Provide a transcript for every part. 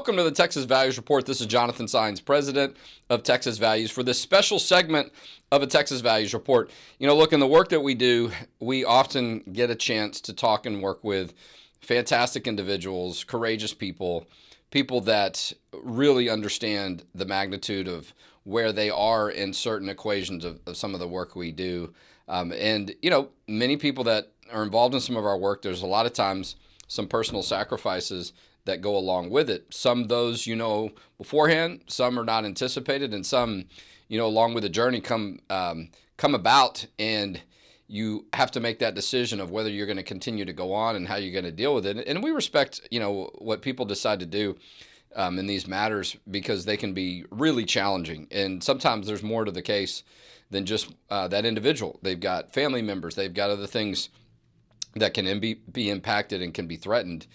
welcome to the Texas Values Report. This is Jonathan Saenz, president of Texas Values, for this special segment of a Texas Values Report. Look, in the work that we do, we often get a chance to talk and work with fantastic individuals, courageous people, people that really understand the magnitude of where they are in certain equations of some of the work we do. Many people that are involved in some of our work, there's a lot of times some personal sacrifices that go along with it. Some those beforehand, some are not anticipated, and some, along with the journey come about, and you have to make that decision of whether you're going to continue to go on and how you're going to deal with it. And we respect, what people decide to do in these matters, because they can be really challenging. And sometimes there's more to the case than just that individual. They've got family members, they've got other things that can be impacted and can be threatened.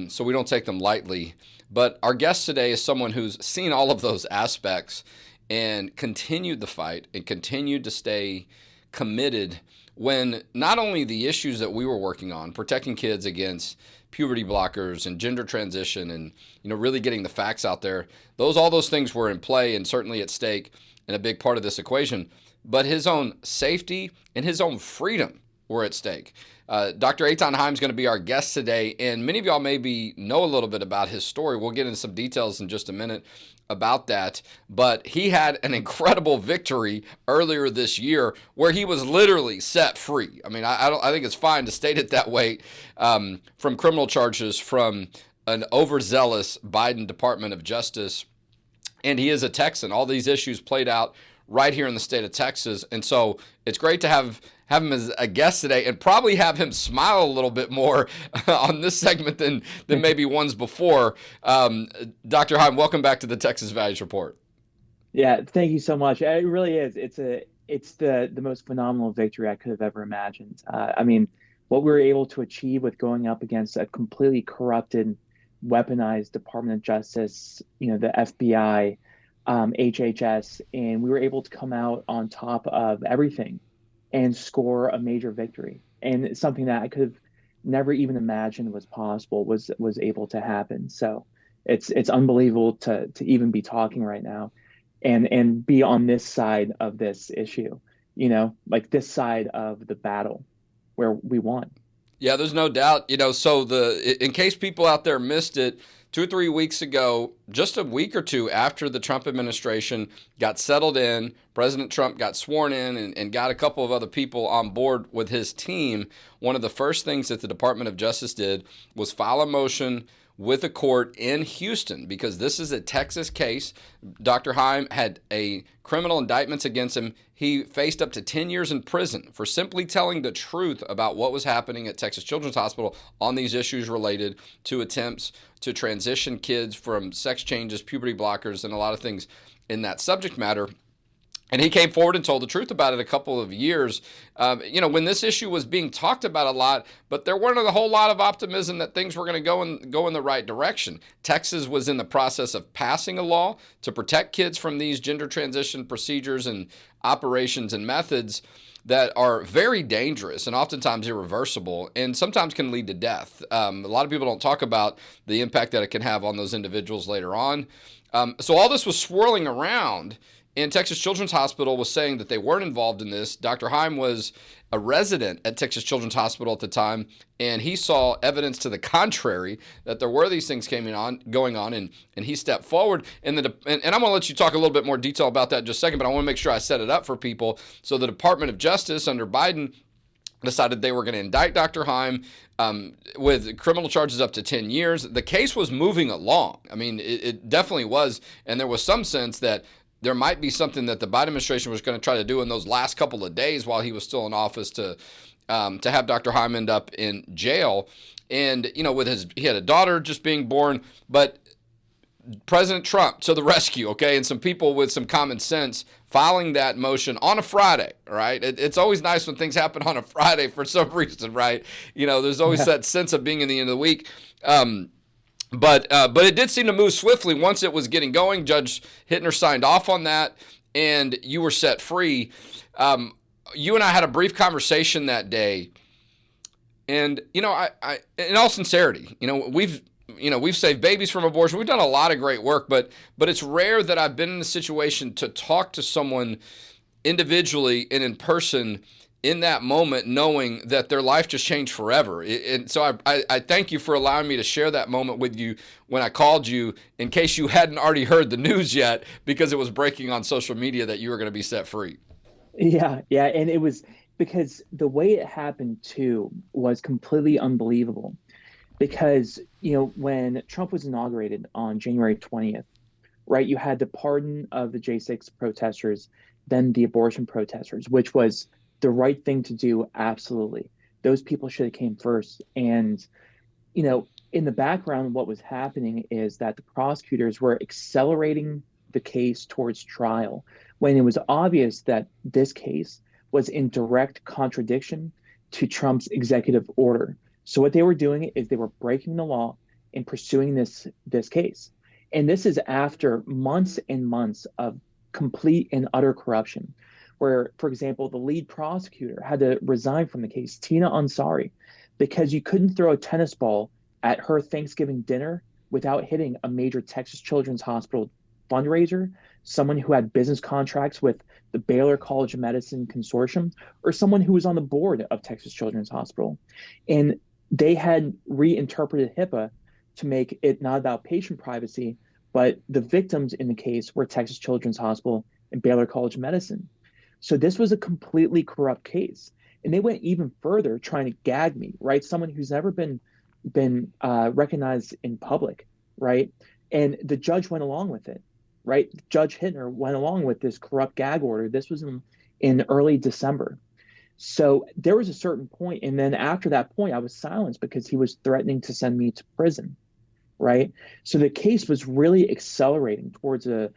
So we don't take them lightly. But our guest today is someone who's seen all of those aspects and continued the fight and continued to stay committed when not only the issues that we were working on, protecting kids against puberty blockers and gender transition and, really getting the facts out there, all those things were in play and certainly at stake and a big part of this equation. But his own safety and his own freedom were at stake. Dr. Eithan Haim is going to be our guest today, and many of y'all maybe know a little bit about his story. We'll get into some details in just a minute about that, but he had an incredible victory earlier this year where he was literally set free. I mean, I think it's fine to state it that way, from criminal charges from an overzealous Biden Department of Justice, and he is a Texan. All these issues played out right here in the state of Texas, and so it's great to have him as a guest today and probably have him smile a little bit more on this segment than maybe ones before. Dr. Haim, welcome back to the Texas Values Report. Yeah, thank you so much. It really is. It's the most phenomenal victory I could have ever imagined. What we were able to achieve with going up against a completely corrupted, weaponized Department of Justice, the FBI, HHS, and we were able to come out on top of everything and score a major victory. And something that I could have never even imagined was possible was able to happen. So it's unbelievable to even be talking right now and be on this side of this issue, like this side of the battle where we won. Yeah, there's no doubt. So in case people out there missed it, 2 or 3 weeks ago, just a week or two after the Trump administration got settled in, President Trump got sworn in and got a couple of other people on board with his team. One of the first things that the Department of Justice did was file a motion with a court in Houston, because this is a Texas case. Dr. Haim had a criminal indictments against him. He faced up to 10 years in prison for simply telling the truth about what was happening at Texas Children's Hospital on these issues related to attempts to transition kids from sex changes, puberty blockers, and a lot of things in that subject matter. And he came forward and told the truth about it a couple of years, when this issue was being talked about a lot, but there weren't a whole lot of optimism that things were going to go in the right direction. Texas was in the process of passing a law to protect kids from these gender transition procedures and operations and methods that are very dangerous and oftentimes irreversible and sometimes can lead to death. A lot of people don't talk about the impact that it can have on those individuals later on. So all this was swirling around, and Texas Children's Hospital was saying that they weren't involved in this. Dr. Haim was a resident at Texas Children's Hospital at the time, and he saw evidence to the contrary, that there were these things going on, and he stepped forward. And I'm going to let you talk a little bit more detail about that in just a second, but I want to make sure I set it up for people. So the Department of Justice under Biden decided they were going to indict Dr. Haim with criminal charges up to 10 years. The case was moving along. I mean, it definitely was, and there was some sense that there might be something that the Biden administration was going to try to do in those last couple of days while he was still in office to have Dr. Haim end up in jail. And, he had a daughter just being born, but President Trump to the rescue, okay, and some people with some common sense filing that motion on a Friday, right? It's always nice when things happen on a Friday for some reason, right? There's always that sense of being in the end of the week. But it did seem to move swiftly once it was getting going. Judge Hittner signed off on that, and you were set free. You and I had a brief conversation that day, and I in all sincerity, we've we've saved babies from abortion. We've done a lot of great work, but it's rare that I've been in a situation to talk to someone individually and in person in that moment, knowing that their life just changed forever. And so I thank you for allowing me to share that moment with you when I called you, in case you hadn't already heard the news yet, because it was breaking on social media that you were going to be set free. Yeah, yeah, and it was because the way it happened too was completely unbelievable. Because when Trump was inaugurated on January 20th, right, you had the pardon of the J6 protesters, then the abortion protesters, which was the right thing to do. Absolutely, those people should have came first. And in the background, what was happening is that the prosecutors were accelerating the case towards trial when it was obvious that this case was in direct contradiction to Trump's executive order. So what they were doing is they were breaking the law and pursuing this case. And this is after months and months of complete and utter corruption, where, for example, the lead prosecutor had to resign from the case, Tina Ansari, because you couldn't throw a tennis ball at her Thanksgiving dinner without hitting a major Texas Children's Hospital fundraiser, someone who had business contracts with the Baylor College of Medicine Consortium, or someone who was on the board of Texas Children's Hospital. And they had reinterpreted HIPAA to make it not about patient privacy, but the victims in the case were Texas Children's Hospital and Baylor College of Medicine. So this was a completely corrupt case. And they went even further, trying to gag me, right? Someone who's never been recognized in public, right? And the judge went along with it, right? Judge Hittner went along with this corrupt gag order. This was in early December. So there was a certain point, and then after that point, I was silenced because he was threatening to send me to prison, right? So the case was really accelerating towards a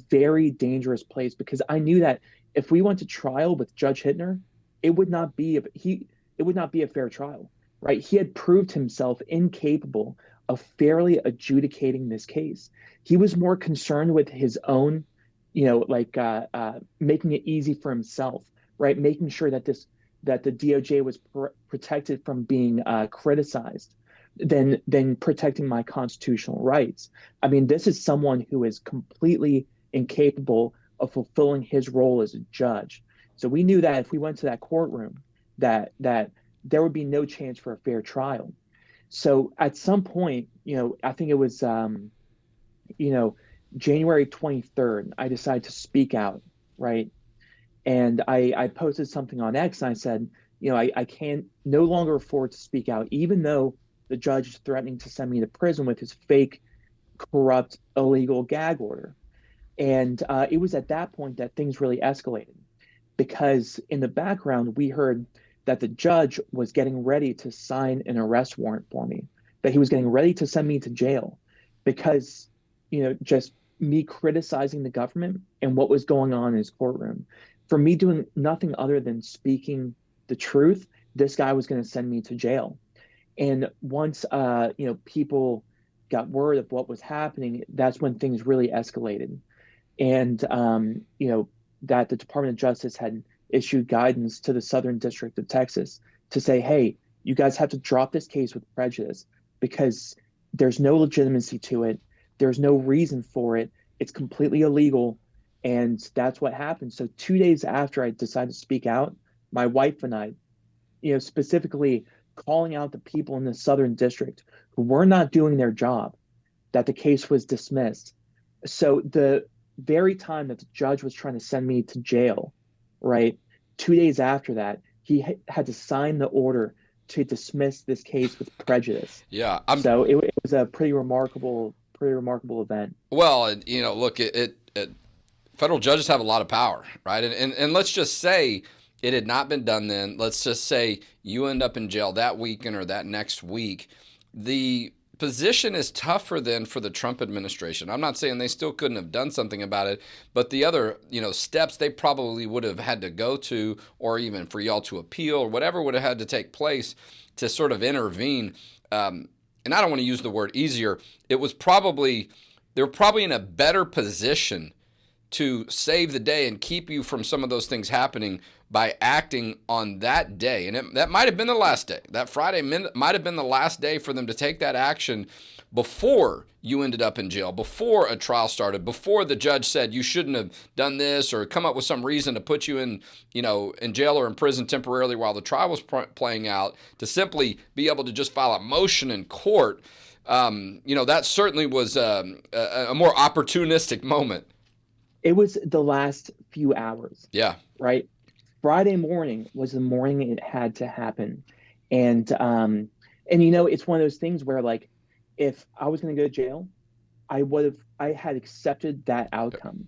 very dangerous place, because I knew that if we went to trial with Judge Hittner, it would not be a fair trial, right? He had proved himself incapable of fairly adjudicating this case. He was more concerned with his own, making it easy for himself, right? Making sure that the DOJ was protected from being criticized, than protecting my constitutional rights. I mean, this is someone who is completely incapable of fulfilling his role as a judge. So we knew that if we went to that courtroom, that there would be no chance for a fair trial. So at some point, I think it was, January 23rd, I decided to speak out, right? And I posted something on X, and I said, I can't no longer afford to speak out, even though the judge is threatening to send me to prison with his fake, corrupt, illegal gag order. And it was at that point that things really escalated, because in the background, we heard that the judge was getting ready to sign an arrest warrant for me, that he was getting ready to send me to jail because, just me criticizing the government and what was going on in his courtroom. For me doing nothing other than speaking the truth, this guy was going to send me to jail. And once, people got word of what was happening, that's when things really escalated. And, that the Department of Justice had issued guidance to the Southern District of Texas to say, hey, you guys have to drop this case with prejudice because there's no legitimacy to it. There's no reason for it. It's completely illegal. And that's what happened. So 2 days after I decided to speak out, my wife and I, specifically calling out the people in the Southern District who were not doing their job, that the case was dismissed. So the very time that the judge was trying to send me to jail, right, 2 days after that, he had to sign the order to dismiss this case with prejudice. Yeah, so it was a pretty remarkable event. Well, look, federal judges have a lot of power, right? And let's just say it had not been done then. Let's just say you end up in jail that weekend or that next week. The position is tougher then for the Trump administration. I'm not saying they still couldn't have done something about it, but the other, steps they probably would have had to go to, or even for y'all to appeal, or whatever would have had to take place to sort of intervene. And I don't want to use the word easier. They were probably in a better position to save the day and keep you from some of those things happening by acting on that day. And that might have been the last day. That Friday might have been the last day for them to take that action. before you ended up in jail, before a trial started, before the judge said you shouldn't have done this or come up with some reason to put you in, in jail or in prison temporarily while the trial was playing out, to simply be able to just file a motion in court, that certainly was a more opportunistic moment. It was the last few hours. Yeah. Right. Friday morning was the morning it had to happen. And it's one of those things where, like, if I was going to go to jail, I had accepted that outcome,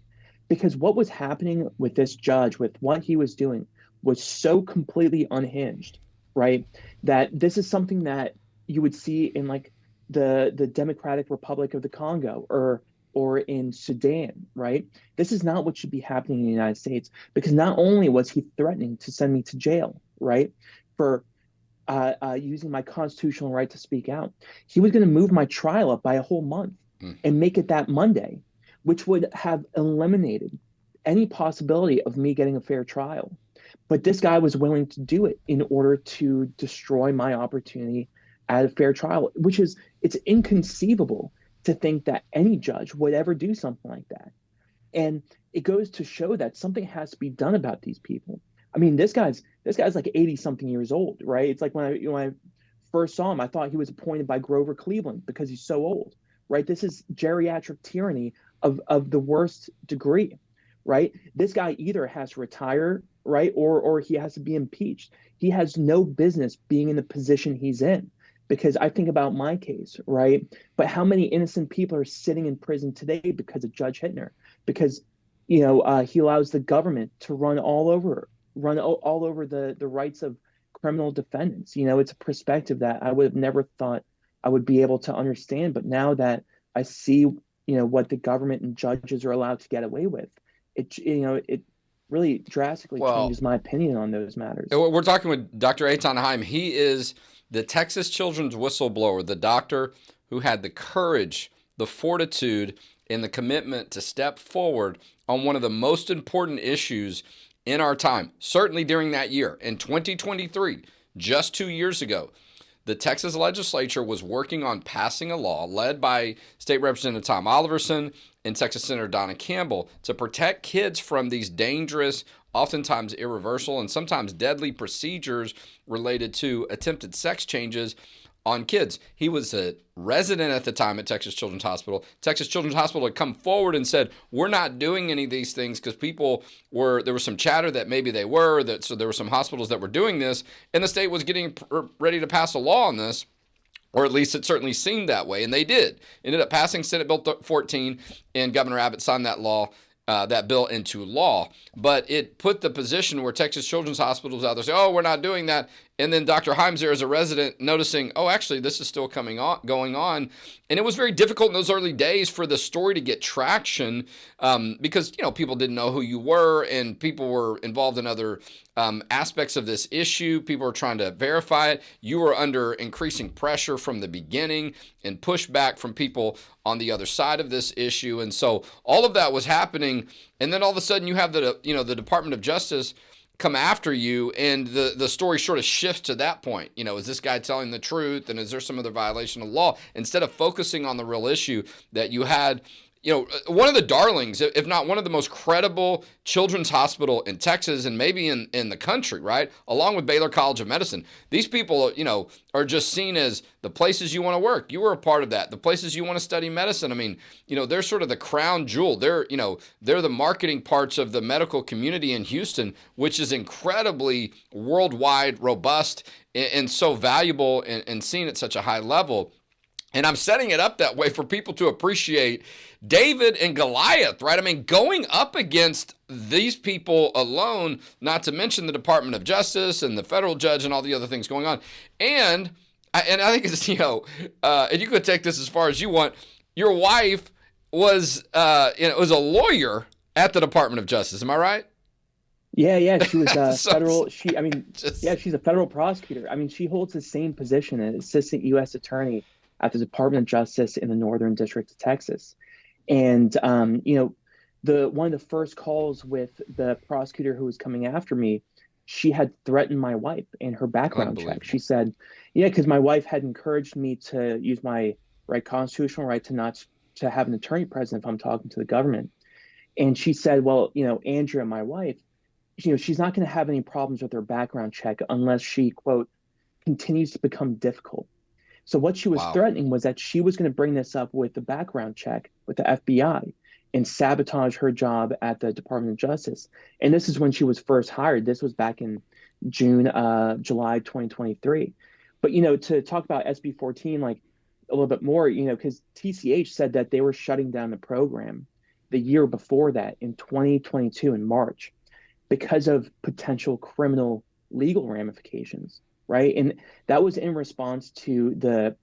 because what was happening with this judge, with what he was doing, was so completely unhinged, right? That this is something that you would see in, like, the Democratic Republic of the Congo or in Sudan, right? This is not what should be happening in the United States, because not only was he threatening to send me to jail, right, for using my constitutional right to speak out, he was going to move my trial up by a whole month and make it that Monday, which would have eliminated any possibility of me getting a fair trial. But this guy was willing to do it in order to destroy my opportunity at a fair trial, it's inconceivable to think that any judge would ever do something like that. And it goes to show that something has to be done about these people. I mean, this guy's like 80 something years old, right? It's like when I first saw him, I thought he was appointed by Grover Cleveland because he's so old, right? This is geriatric tyranny of the worst degree, right? This guy either has to retire, right, or he has to be impeached. He has no business being in the position he's in. Because I think about my case, right? But how many innocent people are sitting in prison today because of Judge Hittner? Because, he allows the government to run all over the rights of criminal defendants. It's a perspective that I would have never thought I would be able to understand. But now that I see, what the government and judges are allowed to get away with, it really drastically changes my opinion on those matters. We're talking with Dr. Eithan Haim. He is the Texas children's whistleblower, the doctor who had the courage, the fortitude, and the commitment to step forward on one of the most important issues in our time, certainly during that year. In 2023, just 2 years ago, the Texas legislature was working on passing a law led by State Representative Tom Oliverson and Texas Senator Donna Campbell to protect kids from these dangerous, oftentimes irreversible, and sometimes deadly procedures related to attempted sex changes on kids. He was a resident at the time at Texas Children's Hospital. Texas Children's Hospital had come forward and said, we're not doing any of these things because there was some chatter that maybe they were, so there were some hospitals that were doing this, and the state was getting ready to pass a law on this, or at least it certainly seemed that way, and they did. Ended up passing Senate Bill 14, and Governor Abbott signed that bill into law. But it put the position where Texas Children's Hospital was out there saying, oh, we're not doing that. And then Dr. Haim's there as a resident noticing, oh, actually, this is still going on. And it was very difficult in those early days for the story to get traction because, people didn't know who you were and people were involved in other aspects of this issue. People were trying to verify it. You were under increasing pressure from the beginning and pushback from people on the other side of this issue. And so all of that was happening. And then all of a sudden you have the Department of Justice come after you, and the story sort of shifts to that point. Is this guy telling the truth, and is there some other violation of law? Instead of focusing on the real issue that you had, one of the darlings, if not one of the most credible children's hospital in Texas and maybe in the country, right? Along with Baylor College of Medicine. These people, are just seen as the places you want to work. You were a part of that. The places you want to study medicine. I mean, they're sort of the crown jewel. They're the marketing parts of the medical community in Houston, which is incredibly worldwide, robust, and so valuable and seen at such a high level. And I'm setting it up that way for people to appreciate David and Goliath, right? I mean, going up against these people alone, not to mention the Department of Justice and the federal judge and all the other things going on. And I think it's, and you could take this as far as you want. Your wife was a lawyer at the Department of Justice. Am I right? Yeah. She was she's a federal prosecutor. I mean, she holds the same position as assistant U.S. attorney at the Department of Justice in the Northern District of Texas. And, one of the first calls with the prosecutor who was coming after me, she had threatened my wife in her background check. She said, because my wife had encouraged me to use my right? Constitutional right to not to have an attorney present if I'm talking to the government. And she said, well, Andrea, my wife, she's not going to have any problems with her background check unless she, quote, continues to become difficult. So what she was Wow. threatening was that she was going to bring this up with the background check with the FBI and sabotage her job at the Department of Justice. And this is when she was first hired. This was back in July 2023. But to talk about SB 14 like a little bit more, because TCH said that they were shutting down the program the year before that in 2022 in March because of potential criminal legal ramifications, right? And that was in response to the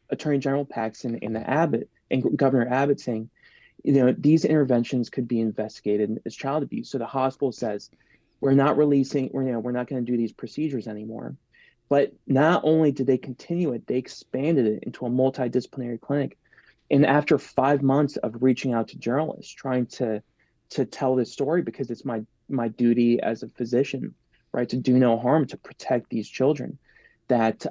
Attorney General Paxton and the Abbott and Governor Abbott saying, these interventions could be investigated as child abuse. So the hospital says, we're not releasing, we're not going to do these procedures anymore. But not only did they continue it, they expanded it into a multidisciplinary clinic. And after 5 months of reaching out to journalists, trying to tell this story, because it's my duty as a physician, right, to do no harm, to protect these children, that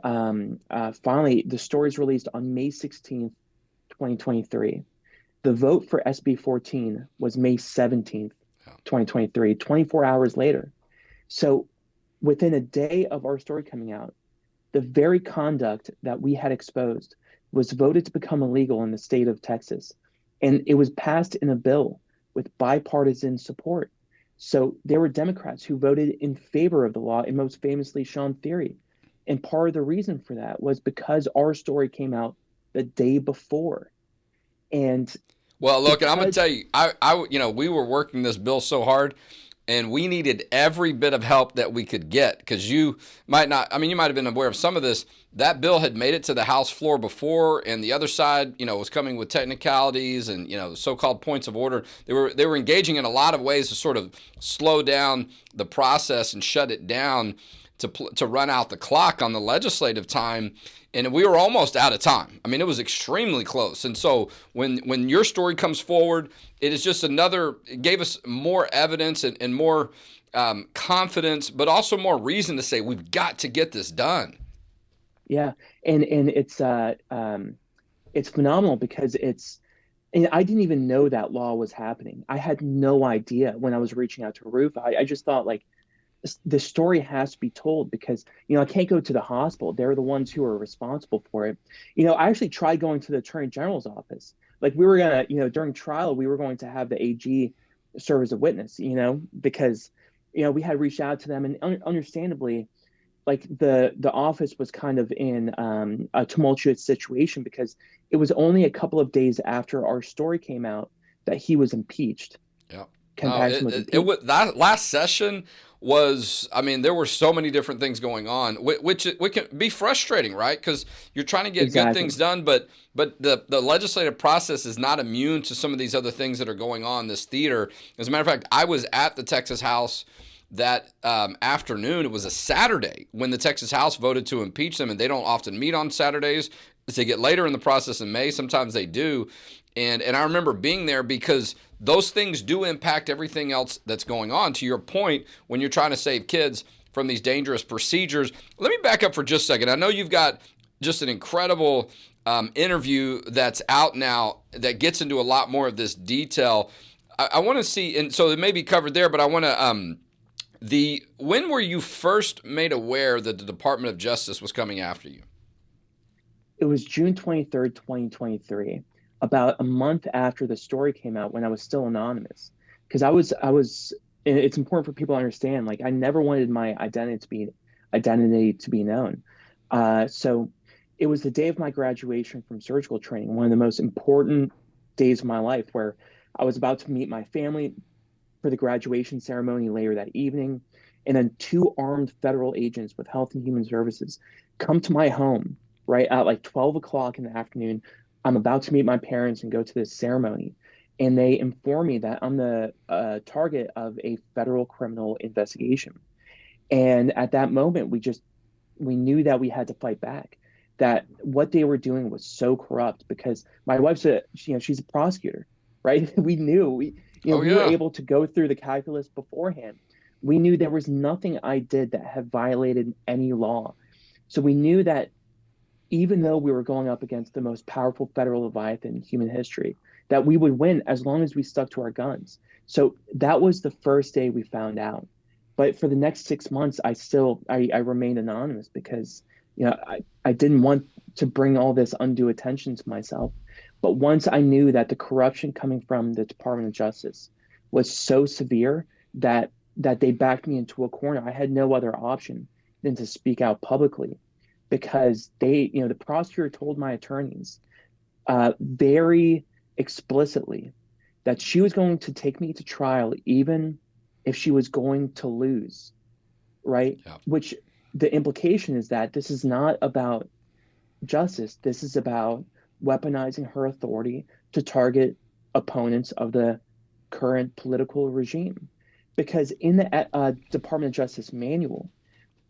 finally the story is released on May 16th, 2023. The vote for SB 14 was May 17th, 2023, 24 hours later. So within a day of our story coming out, the very conduct that we had exposed was voted to become illegal in the state of Texas. And it was passed in a bill with bipartisan support. So there were Democrats who voted in favor of the law, and most famously Sean Theory. And part of the reason for that was because our story came out the day before. And well, look, and I'm going to tell you, we were working this bill so hard, and we needed every bit of help that we could get, because you might have been aware of some of this. That bill had made it to the House floor before, and the other side, was coming with technicalities and, so-called points of order. They were engaging in a lot of ways to sort of slow down the process and shut it down to run out the clock on the legislative time. And we were almost out of time. I mean, it was extremely close. And so when your story comes forward, it is just it gave us more evidence and more confidence, but also more reason to say we've got to get this done. Yeah, and it's phenomenal because and I didn't even know that law was happening. I had no idea when I was reaching out to Roof. I just thought, like, the story has to be told because, I can't go to the hospital. They're the ones who are responsible for it. I actually tried going to the Attorney General's office. Like, we were going to, during trial, we were going to have the AG serve as a witness, because, we had reached out to them, and understandably, like, the office was kind of in a tumultuous situation because it was only a couple of days after our story came out that he was impeached. Yeah. That last session was, there were so many different things going on, which can be frustrating, right? Because you're trying to get good things done, but the legislative process is not immune to some of these other things that are going on in this theater. As a matter of fact, I was at the Texas House that afternoon. It was a Saturday when the Texas House voted to impeach them, and they don't often meet on Saturdays. As they get later in the process in May, sometimes they do. And I remember being there because those things do impact everything else that's going on. To your point, when you're trying to save kids from these dangerous procedures, let me back up for just a second. I know you've got just an incredible interview that's out now that gets into a lot more of this detail. I want to see, and so it may be covered there, but I want to, when were you first made aware that the Department of Justice was coming after you? It was June 23rd, 2023. About a month after the story came out, when I was still anonymous, because I was, and it's important for people to understand, like, I never wanted my identity to be known. So it was the day of my graduation from surgical training, one of the most important days of my life, where I was about to meet my family for the graduation ceremony later that evening. And then 2 armed federal agents with Health and Human Services come to my home right at like 12 o'clock in the afternoon. I'm about to meet my parents and go to this ceremony. And they inform me that I'm the target of a federal criminal investigation. And at that moment, we knew that we had to fight back, that what they were doing was so corrupt, because my wife's she's a prosecutor, right? We knew we were able to go through the calculus beforehand. We knew there was nothing I did that had violated any law. So we knew that even though we were going up against the most powerful federal leviathan in human history, that we would win as long as we stuck to our guns. So that was the first day we found out. But for the next 6 months, I remained anonymous because I didn't want to bring all this undue attention to myself. But once I knew that the corruption coming from the Department of Justice was so severe that they backed me into a corner, I had no other option than to speak out publicly because the prosecutor told my attorneys very explicitly that she was going to take me to trial even if she was going to lose, right? Yeah. Which the implication is that this is not about justice. This is about weaponizing her authority to target opponents of the current political regime. Because in the Department of Justice manual,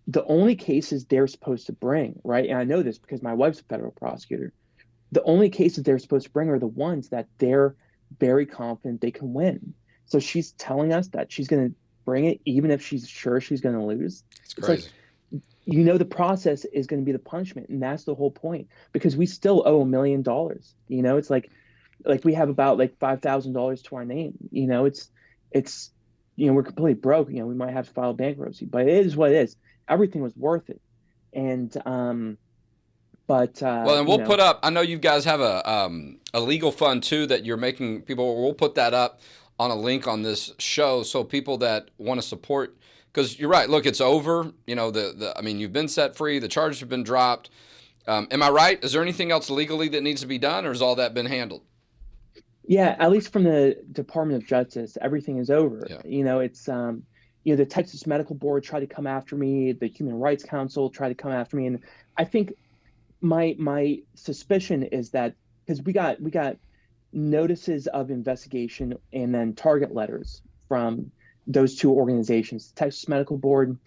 the only cases they're supposed to bring, right? And I know this because my wife's a federal prosecutor. The only cases they're supposed to bring are the ones that they're very confident they can win. So she's telling us that she's going to bring it even if she's sure she's going to lose. It's crazy. Like, the process is going to be the punishment, and that's the whole point because we still owe $1 million. It's like we have about like $5,000 to our name. It's we're completely broke. We might have to file bankruptcy, but it is what it is. Everything was worth it. And well, and we'll put up. I know you guys have a legal fund too that you're making people. We'll put that up on a link on this show so people that want to support. Because you're right. Look, it's over. I mean, you've been set free. The charges have been dropped. Am I right? Is there anything else legally that needs to be done, or has all that been handled? Yeah, at least from the Department of Justice, everything is over. Yeah. It's the Texas Medical Board tried to come after me. The Human Rights Council tried to come after me, and I think my suspicion is that because we got notices of investigation and then target letters from those two organizations, the Texas Medical Board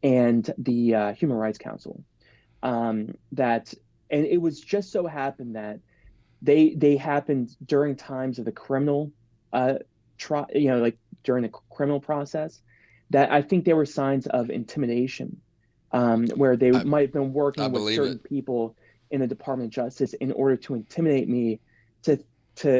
and the Human Rights Council, and it was just so happened that they happened during times of the criminal like during the criminal process, that I think there were signs of intimidation, where they might have been working with certain people in the Department of Justice in order to intimidate me to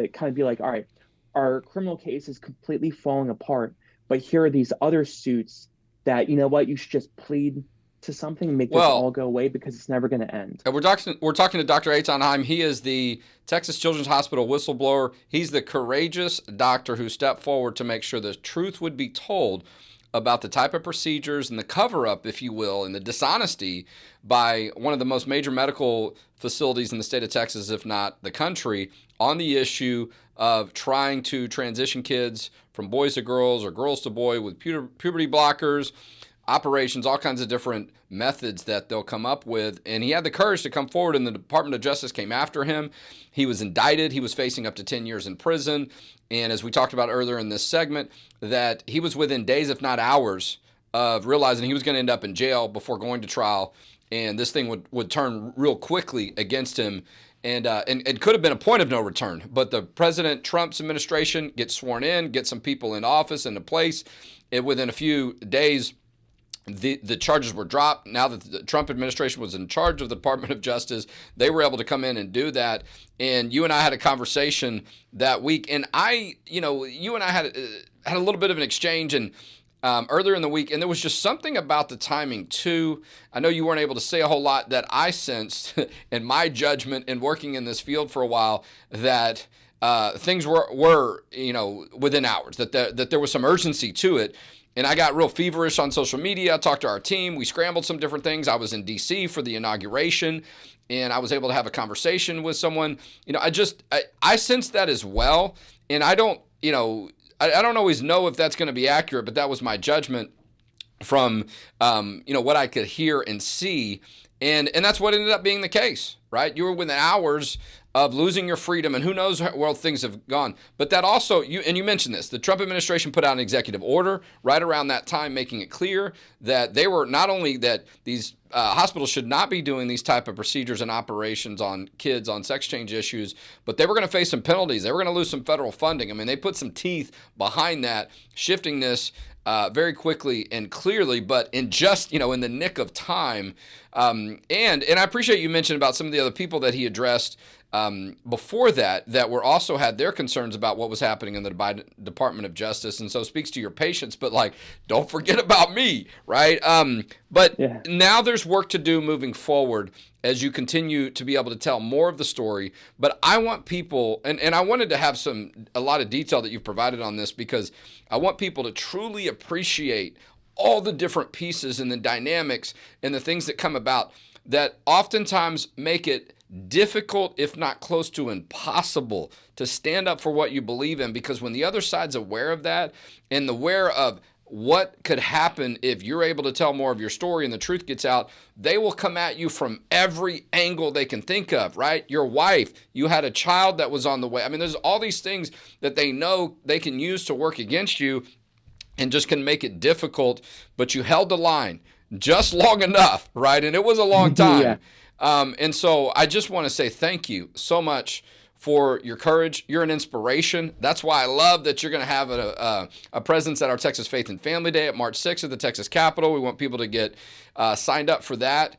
kind of be like, all right, our criminal case is completely falling apart, but here are these other suits that, you should just plead to something and make this all go away because it's never going to end. We're talking to Dr. Eithan Haim. He is the Texas Children's Hospital whistleblower. He's the courageous doctor who stepped forward to make sure the truth would be told about the type of procedures and the cover-up, if you will, and the dishonesty by one of the most major medical facilities in the state of Texas, if not the country, on the issue of trying to transition kids from boys to girls or girls to boy with puberty blockers, operations, all kinds of different methods that they'll come up with. And he had the courage to come forward, and the Department of Justice came after him. He was indicted. He was facing up to 10 years in prison. And as we talked about earlier in this segment, that he was within days, if not hours, of realizing he was going to end up in jail before going to trial. And this thing would turn real quickly against him. And could have been a point of no return. But the President Trump's administration gets sworn in, gets some people in office, into place. And within a few days, the charges were dropped. Now that the Trump administration was in charge of the Department of Justice, they were able to come in and do that. And you and I had a conversation that week, and you and I had a little bit of an exchange and earlier in the week, and there was just something about the timing too. I know you weren't able to say a whole lot that I sensed in my judgment in working in this field for a while, that things were within hours, that there was some urgency to it. And I got real feverish on social media. I talked to our team. We scrambled some different things. I was in D.C. for the inauguration, and I was able to have a conversation with someone. I sensed that as well. And I don't always know if that's going to be accurate, but that was my judgment from, what I could hear and see. And that's what ended up being the case, right? You were within hours of losing your freedom, and who knows where things have gone. But that also, you mentioned this, the Trump administration put out an executive order right around that time, making it clear that they were not only that these hospitals should not be doing these type of procedures and operations on kids on sex change issues, but they were going to face some penalties. They were going to lose some federal funding. I mean, they put some teeth behind that, shifting this very quickly and clearly, but in just, in the nick of time. And I appreciate you mentioned about some of the other people that he addressed before that were also had their concerns about what was happening in the Biden Department of Justice, and so speaks to your patience. But don't forget about me, right? But now there's work to do moving forward as you continue to be able to tell more of the story. But I want people, and I wanted to have a lot of detail that you've provided on this, because I want people to truly appreciate all the different pieces and the dynamics and the things that come about that oftentimes make it difficult, if not close to impossible, to stand up for what you believe in. Because when the other side's aware of that and aware of what could happen if you're able to tell more of your story and the truth gets out, they will come at you from every angle they can think of, right? Your wife, you had a child that was on the way. I mean, there's all these things that they know they can use to work against you and just can make it difficult, but you held the line just long enough, right? And it was a long time. And so I just want to say thank you so much for your courage. You're an inspiration. That's why I love that you're going to have a presence at our Texas Faith and Family Day at March 6th at the Texas Capitol. We want people to get signed up for that.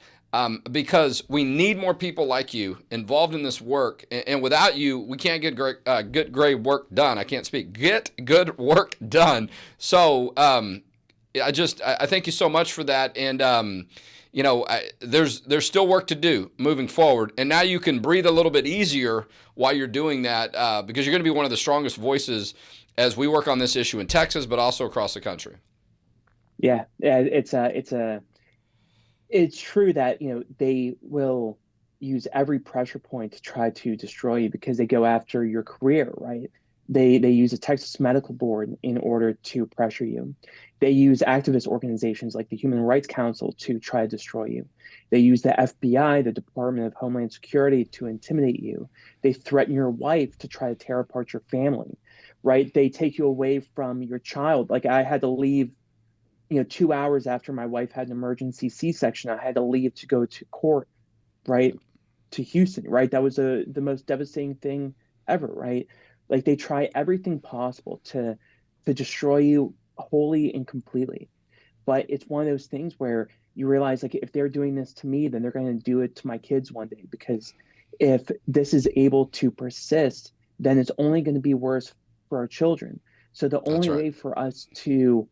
Because we need more people like you involved in this work. And without you, we can't get great work done. I can't speak. Get good work done. So I thank you so much for that. And, there's still work to do moving forward. And now you can breathe a little bit easier while you're doing that, because you're going to be one of the strongest voices as we work on this issue in Texas, but also across the country. Yeah, it's true that, they will use every pressure point to try to destroy you because they go after your career, right? They use the Texas Medical Board in order to pressure you. They use activist organizations like the Human Rights Council to try to destroy you. They use the FBI, the Department of Homeland Security, to intimidate you. They threaten your wife to try to tear apart your family, right? They take you away from your child. Like, I had to leave 2 hours after my wife had an emergency C-section. I had to leave to go to court, right, to Houston, right? That was the most devastating thing ever, right? Like, they try everything possible to destroy you wholly and completely. But it's one of those things where you realize, like, if they're doing this to me, then they're going to do it to my kids one day. Because if this is able to persist, then it's only going to be worse for our children. So the only way for us to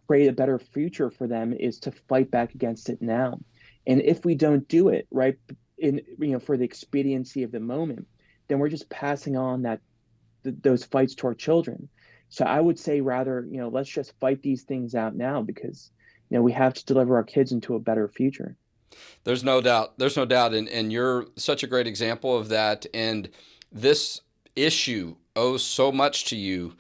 create a better future for them is to fight back against it now. And if we don't do it, right, for the expediency of the moment, then we're just passing on those fights to our children. So I would say rather, let's just fight these things out now, because we have to deliver our kids into a better future. There's no doubt. And you're such a great example of that. And this issue owes so much to you.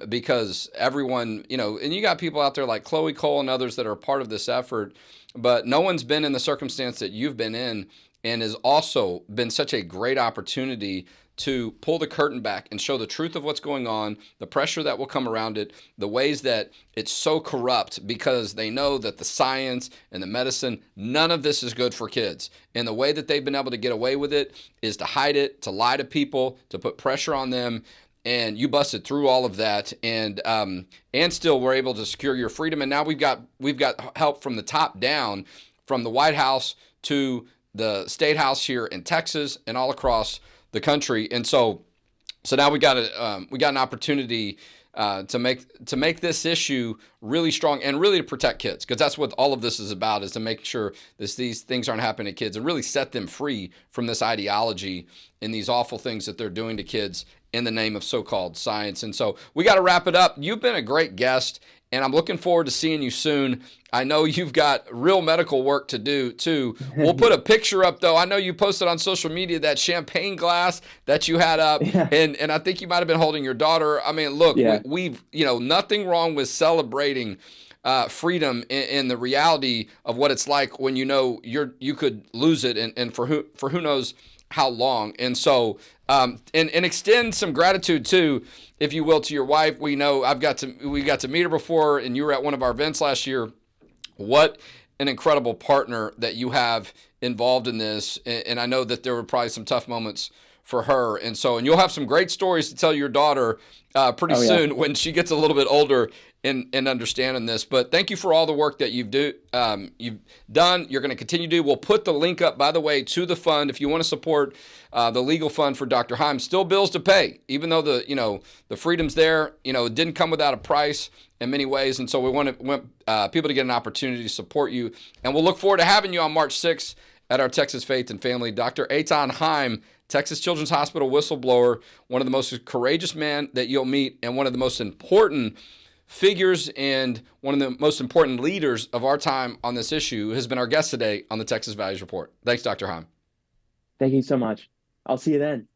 Because everyone, and you got people out there like Chloe Cole and others that are part of this effort, but no one's been in the circumstance that you've been in, and has also been such a great opportunity to pull the curtain back and show the truth of what's going on, the pressure that will come around it, the ways that it's so corrupt, because they know that the science and the medicine, none of this is good for kids. And the way that they've been able to get away with it is to hide it, to lie to people, to put pressure on them. And you busted through all of that, and still were able to secure your freedom. And now we've got help from the top down, from the White House to the State House here in Texas and all across the country. And so now we got an opportunity to make this issue really strong and really to protect kids, because that's what all of this is about, is to make sure these things aren't happening to kids and really set them free from this ideology and these awful things that they're doing to kids in the name of so-called science. And so we got to wrap it up. You've been a great guest, and I'm looking forward to seeing you soon. I know you've got real medical work to do too. We'll put a picture up, though. I know you posted on social media that champagne glass that you had up, and I think you might have been holding your daughter. I mean, look, we've nothing wrong with celebrating freedom in the reality of what it's like when you could lose it, and for who knows how long. And so and extend some gratitude too, if you will, to your wife. We know we got to meet her before, and you were at one of our events last year. What an incredible partner that you have involved in this. And I know that there were probably some tough moments for her. And you'll have some great stories to tell your daughter pretty soon when she gets a little bit older in understanding this. But thank you for all the work that you've done. You're going to continue to do. We'll put the link up, by the way, to the fund if you want to support the legal fund for Dr. Haim. Still bills to pay, even though the freedom's there. It didn't come without a price in many ways, and so we want people to get an opportunity to support you. And we'll look forward to having you on March 6th at our Texas Faith and Family. Dr. Eithan Haim, Texas Children's Hospital whistleblower, one of the most courageous men that you'll meet, and one of the most important figures and one of the most important leaders of our time on this issue, has been our guest today on the Texas Values Report. Thanks, Dr. Haim. Thank you so much. I'll see you then.